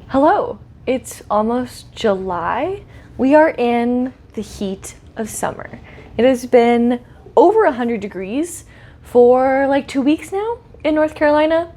Hello, it's almost July. We are in the heat of summer. It has been over 100 degrees for like 2 weeks now in North Carolina.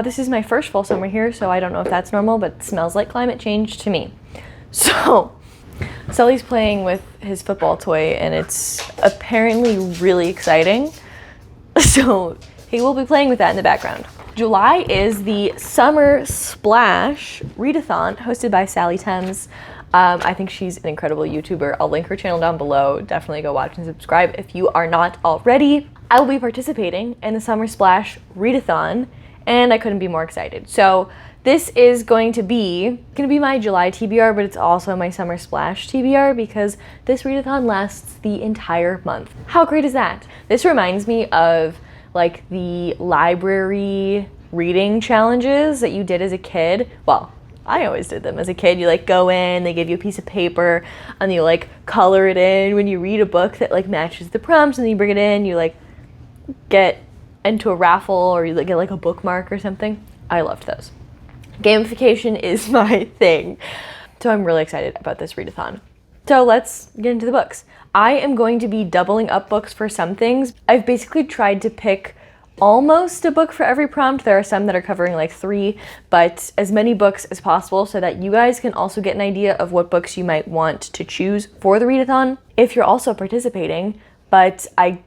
This is my first full summer here, so I don't know if that's normal, but it smells like climate change to me. So, Sully's playing with his football toy and it's apparently really exciting. So he will be playing with that in the background. July is the Summer Splash Readathon hosted by Sally Thames. I think she's an incredible YouTuber. I'll link her channel down below. Definitely go watch and subscribe if you are not already. I will be participating in the Summer Splash Readathon and I couldn't be more excited. So this is going to be my July TBR, but it's also my Summer Splash TBR because this readathon lasts the entire month. How great is that? This reminds me of like the library reading challenges that you did as a kid. Well, I always did them as a kid. You like go in, they give you a piece of paper and you like color it in when you read a book that like matches the prompts, and then you bring it in, you like get into a raffle or you get like a bookmark or something. I loved those. Gamification is my thing. So I'm really excited about this readathon. So let's get into the books. I am going to be doubling up books for some things. I've basically tried to pick almost a book for every prompt. There are some that are covering like 3, but as many books as possible so that you guys can also get an idea of what books you might want to choose for the readathon if you're also participating. But I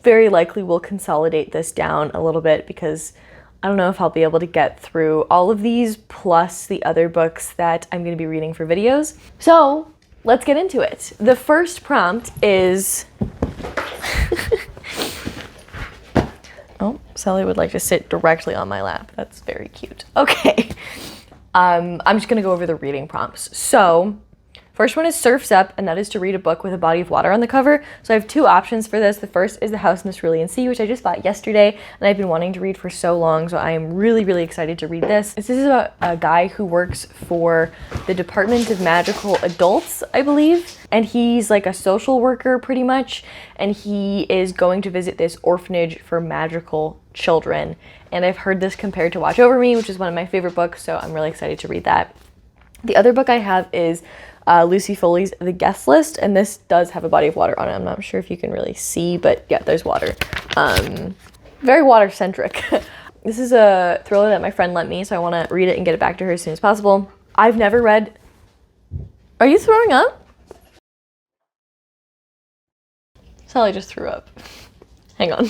very likely will consolidate this down a little bit because I don't know if I'll be able to get through all of these plus the other books that I'm going to be reading for videos. So let's get into it. The first prompt is... Oh, Sally would like to sit directly on my lap. That's very cute. Okay. I'm just going to go over the reading prompts. So first one is Surf's Up, and that is to read a book with a body of water on the cover. So I have 2 options for this. The first is The House in the Cerulean Sea, which I just bought yesterday, and I've been wanting to read for so long, so I am really, really excited to read this. This is about a guy who works for the Department of Magical Adults, I believe, and he's like a social worker pretty much, and he is going to visit this orphanage for magical children. And I've heard this compared to Watch Over Me, which is one of my favorite books, so I'm really excited to read that. The other book I have is Lucy Foley's The Guest List, and this does have a body of water on it. I'm not sure if you can really see, but yeah, there's water. Very water-centric. This is a thriller that my friend lent me, so I want to read it and get it back to her as soon as possible. I've never read... Are you throwing up? Sally just threw up. Hang on.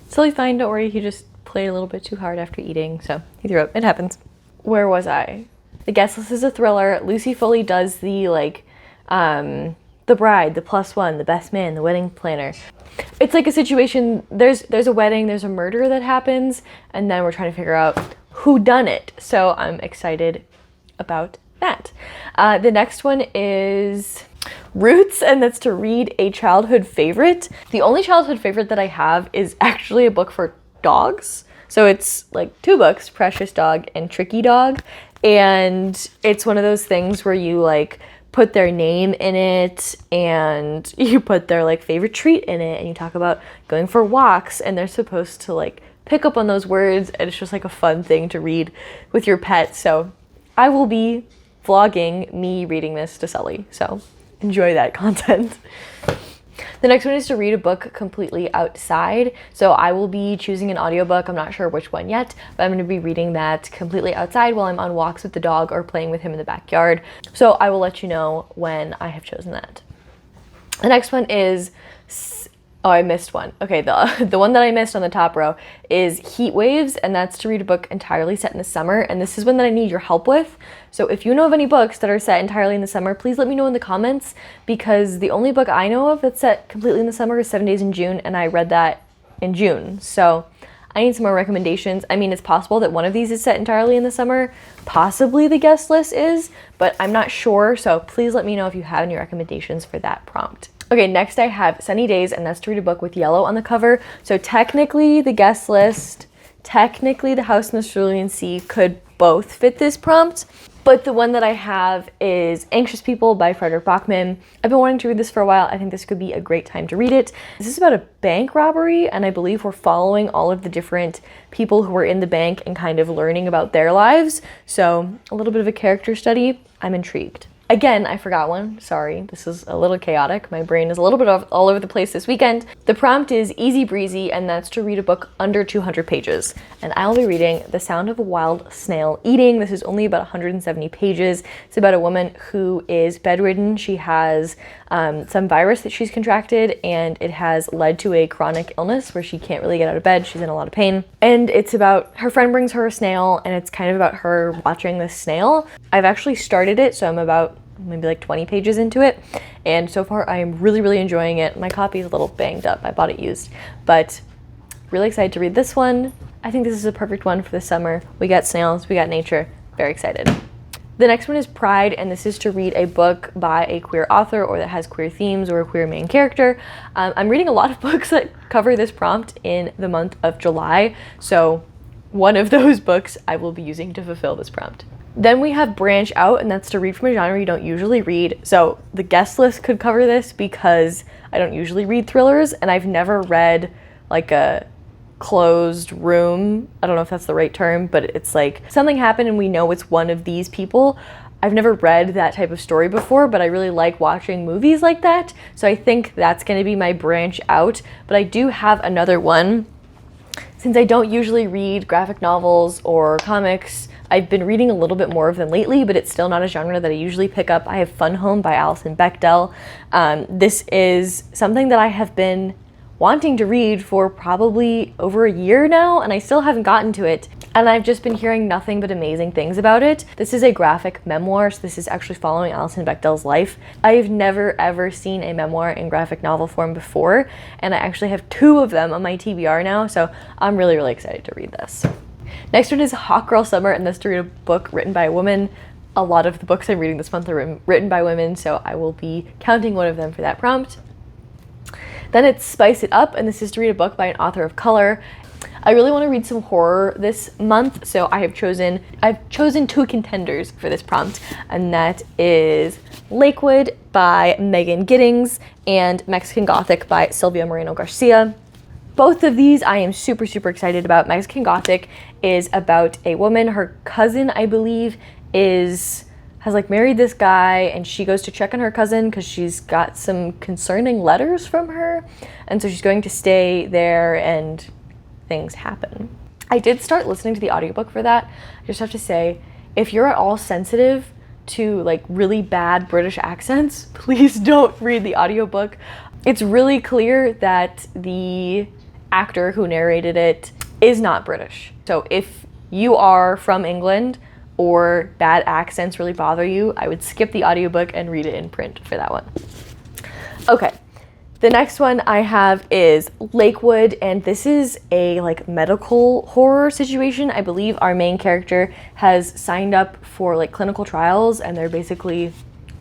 Sally's fine, don't worry. He just played a little bit too hard after eating, so he threw up. It happens. Where was I? The Guest List is a thriller. Lucy Foley does the like, the bride, the +1, the best man, the wedding planner. It's like a situation, there's a wedding, there's a murder that happens, and then we're trying to figure out who done it. So I'm excited about that. The next one is Roots, and that's to read a childhood favorite. The only childhood favorite that I have is actually a book for dogs. So it's like 2 books, Precious Dog and Tricky Dog. And it's one of those things where you like put their name in it and you put their like favorite treat in it and you talk about going for walks, and they're supposed to like pick up on those words, and it's just like a fun thing to read with your pet. So I will be vlogging me reading this to Sully, so enjoy that content. The next one is to read a book completely outside. So I will be choosing an audiobook. I'm not sure which one yet, but I'm going to be reading that completely outside while I'm on walks with the dog or playing with him in the backyard. So I will let you know when I have chosen that. The next one is... Oh, I missed one. Okay, the one that I missed on the top row is Heat Waves, and that's to read a book entirely set in the summer, and this is one that I need your help with. So if you know of any books that are set entirely in the summer, please let me know in the comments, because the only book I know of that's set completely in the summer is 7 Days in June, and I read that in June. So I need some more recommendations. I mean, it's possible that one of these is set entirely in the summer. Possibly The Guest List is, but I'm not sure, so please let me know if you have any recommendations for that prompt. Okay, next I have Sunny Days, and that's to read a book with yellow on the cover. So technically The Guest List, technically The House in the Cerulean Sea could both fit this prompt, But the one that I have is Anxious People by Frederick Bachman. I've been wanting to read this for a while. I think this could be a great time to read it. This is about a bank robbery, and I believe we're following all of the different people who are in the bank and kind of learning about their lives. So a little bit of a character study. I'm intrigued. Again, I forgot one. Sorry, this is a little chaotic. My brain is a little bit all over the place this weekend. The prompt is easy breezy, and that's to read a book under 200 pages. And I'll be reading The Sound of a Wild Snail Eating. This is only about 170 pages. It's about a woman who is bedridden. She has some virus that she's contracted, and it has led to a chronic illness where she can't really get out of bed. She's in a lot of pain. And it's about, her friend brings her a snail, and it's kind of about her watching this snail. I've actually started it, so I'm about maybe like 20 pages into it, and so far I am really enjoying it. My copy is a little banged up. I bought it used, but really excited to read this one. I think this is a perfect one for the summer. We got snails, we got nature. Very excited. The next one is Pride, and this is to read a book by a queer author or that has queer themes or a queer main character. I'm reading a lot of books that cover this prompt in the month of July, so one of those books I will be using to fulfill this prompt. Then we have Branch Out, and that's to read from a genre you don't usually read. So the guest list could cover this because I don't usually read thrillers, and I've never read like a closed room. I don't know if that's the right term, but it's like something happened and we know it's one of these people. I've never read that type of story before, but I really like watching movies like that. So I think that's going to be my Branch Out. But I do have another one. Since I don't usually read graphic novels or comics, I've been reading a little bit more of them lately, but it's still not a genre that I usually pick up. I have Fun Home by Alison Bechdel. This is something that I have been wanting to read for probably over a year now, and I still haven't gotten to it. And I've just been hearing nothing but amazing things about it. This is a graphic memoir, so this is actually following Alison Bechdel's life. I've never ever seen a memoir in graphic novel form before, and I actually have 2 of them on my TBR now, so I'm really excited to read this. Next one is Hot Girl Summer, and that's to read a book written by a woman. A lot of the books I'm reading this month are written by women, so I will be counting one of them for that prompt. Then it's Spice It Up, and this is to read a book by an author of color. I really want to read some horror this month, so I've chosen 2 contenders for this prompt, and that is Lakewood by Megan Giddings and Mexican Gothic by Silvia Moreno Garcia. Both of these I am super excited about. Mexican Gothic is about a woman, her cousin, I believe, has like married this guy, and she goes to check on her cousin because she's got some concerning letters from her, and so she's going to stay there and things happen. I did start listening to the audiobook for that. I just have to say, if you're at all sensitive to like really bad British accents, please don't read the audiobook. It's really clear that the actor who narrated it is not British. So if you are from England or bad accents really bother you, I would skip the audiobook and read it in print for that one. Okay, the next one I have is Lakewood, and this is a like medical horror situation. I believe our main character has signed up for like clinical trials, and they're basically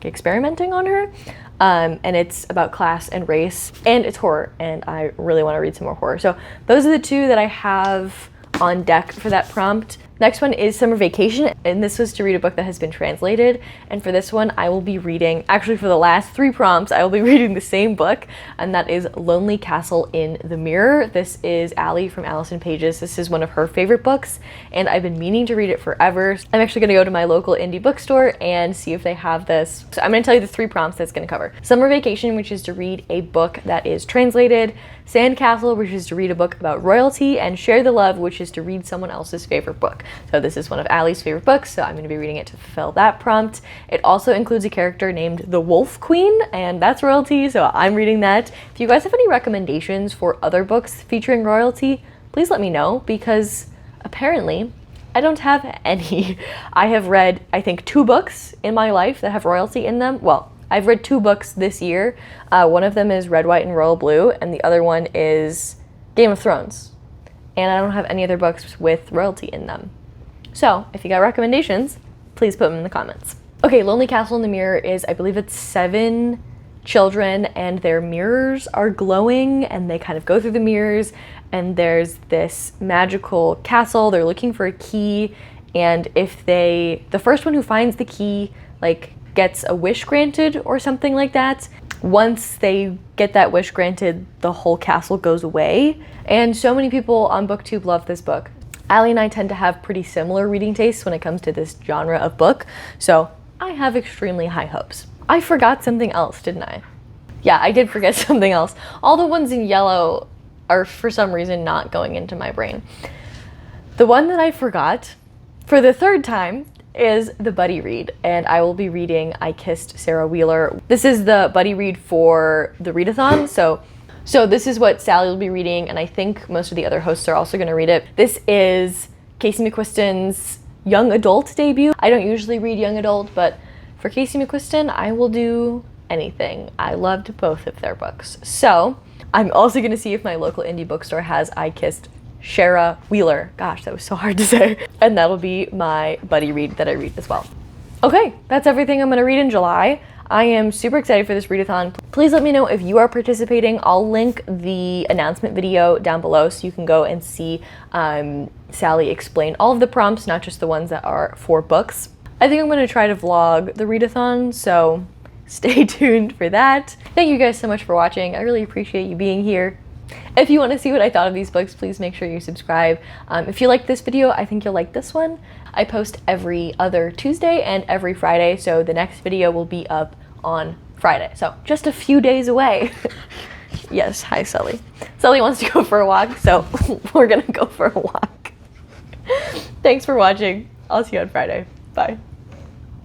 experimenting on her. And it's about class and race, and it's horror, and I really want to read some more horror. So those are the 2 that I have on deck for that prompt. Next one is Summer Vacation, and this was to read a book that has been translated. And for this one, I will be reading, actually for the last 3 prompts, I will be reading the same book, and that is Lonely Castle in the Mirror. This is Allie from Allison Pages. This is one of her favorite books, and I've been meaning to read it forever. I'm actually going to go to my local indie bookstore and see if they have this. So I'm going to tell you the 3 prompts that's going to cover. Summer Vacation, which is to read a book that is translated. Sandcastle, which is to read a book about royalty. And Share the Love, which is to read someone else's favorite book. So this is one of Allie's favorite books, so I'm going to be reading it to fulfill that prompt. It also includes a character named the Wolf Queen, and that's royalty, so I'm reading that. If you guys have any recommendations for other books featuring royalty, please let me know, because apparently I don't have any. I have read, I think, 2 books in my life that have royalty in them. Well, I've read 2 books this year. One of them is Red, White, and Royal Blue, and the other one is Game of Thrones. And I don't have any other books with royalty in them. So if you got recommendations, please put them in the comments. Okay, Lonely Castle in the Mirror is, I believe it's 7 children, and their mirrors are glowing, and they kind of go through the mirrors, and there's this magical castle. They're looking for a key, and if the first one who finds the key like gets a wish granted or something like that, once they get that wish granted, the whole castle goes away. And so many people on BookTube love this book. Allie and I tend to have pretty similar reading tastes when it comes to this genre of book, so I have extremely high hopes. I forgot something else, didn't I? Yeah, I did forget something else. All the ones in yellow are for some reason not going into my brain. The one that I forgot for the third time is the buddy read, and I will be reading I Kissed Sarah Wheeler. This is the buddy read for the Readathon, so this is what Sally will be reading, and I think most of the other hosts are also going to read it. This is Casey McQuiston's young adult debut. I don't usually read young adult, but for Casey McQuiston, I will do anything. I loved both of their books. So I'm also going to see if my local indie bookstore has I Kissed Sarah Wheeler. Gosh, that was so hard to say. And that'll be my buddy read that I read as well. Okay, that's everything I'm going to read in July. I am super excited for this readathon. Please let me know if you are participating. I'll link the announcement video down below so you can go and see Sally explain all of the prompts, not just the ones that are for books. I think I'm going to try to vlog the readathon, so stay tuned for that. Thank you guys so much for watching. I really appreciate you being here. If you want to see what I thought of these books, please make sure you subscribe. If you like this video, I think you'll like this one. I post every other Tuesday and every Friday, so the next video will be up on Friday. So just a few days away. Yes, hi Sully. Sully wants to go for a walk, so we're gonna go for a walk. Thanks for watching. I'll see you on Friday. Bye.